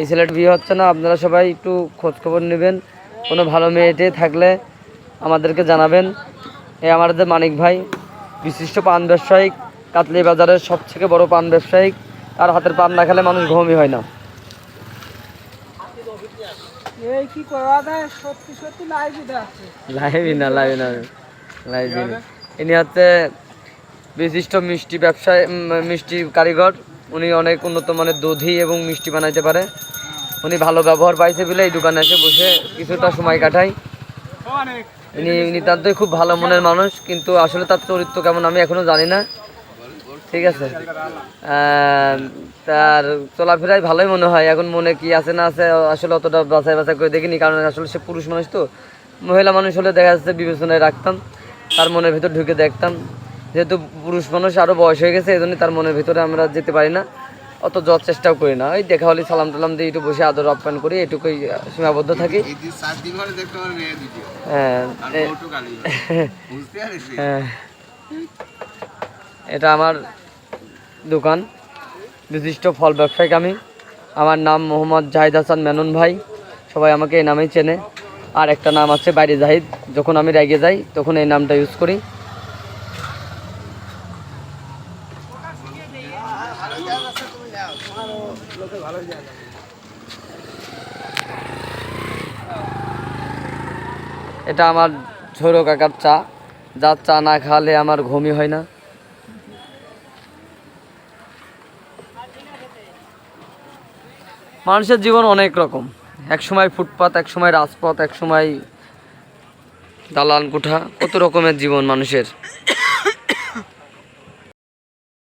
এই ছেলেটা বিয়ে হচ্ছে না, আপনারা সবাই একটু খোঁজখবর নেবেন। কোনো ভালো মেয়েটে থাকলে আমাদেরকে জানাবেন। এই আমাদের মানিক ভাই বিশিষ্ট পান ব্যবসায়িক, কাতলি বাজারের সবথেকে বড় পান ব্যবসায়িক। তার হাতের পান না খেলে মানুষ ঘুমই হয় না। ইনি হচ্ছে বিশিষ্ট মিষ্টি ব্যবসায়ী, মিষ্টি কারিগর। উনি অনেক উন্নত মানের দধি এবং মিষ্টি বানাইতে পারে। উনি ভালো ব্যবহার পাইছে বলে এই দোকানে এসে বসে কিছুটা সময় কাটায়। ইনি তার খুব ভালো মনের মানুষ, কিন্তু আসলে তার চরিত্র কেমন আমি এখনো জানি না। ঠিক আছে, তার চলাফেরাই ভালোই মনে হয়। এখন মনে কি আছে না আছে আসলে অতটা বাছাই বাছাই করে দেখিনি, কারণ আসলে সে পুরুষ মানুষ তো। মহিলা মানুষ হলে দেখা যাচ্ছে বিবেচনায় রাখতাম, তার মনের ভিতর ঢুকে দেখতাম। যেহেতু পুরুষ মানুষ আরও বয়স হয়ে গেছে, এই জন্যই তার মনের ভিতরে আমরা যেতে পারি না, অত যাওয়ার চেষ্টাও করি না। ওই দেখা হলে সালাম টালাম দিয়ে একটু বসে আদর আপ্যায়ন করি, এটুকুই সীমাবদ্ধ থাকি। হ্যাঁ, হ্যাঁ, এটা আমার দোকান, বিশিষ্ট ফল ব্যবসায়িক আমি। আমার নাম মোহাম্মদ জাহিদ হাসান মেনন ভাই, সবাই আমাকে এই নামেই চেনে। আর একটা নাম আছে বাইরে জাহিদ, যখন আমি রেগে যাই তখন এই নামটা ইউজ করি। এটা আমার ঝোড়ো কাকার চা, যার চা না খাওয়ালে আমার ঘুমই হয় না। মানুষের জীবন অনেক রকম, এক সময় ফুটপাত, এক সময় রাজপথ, এক সময় দালান কোঠা, কত রকমের জীবন মানুষের।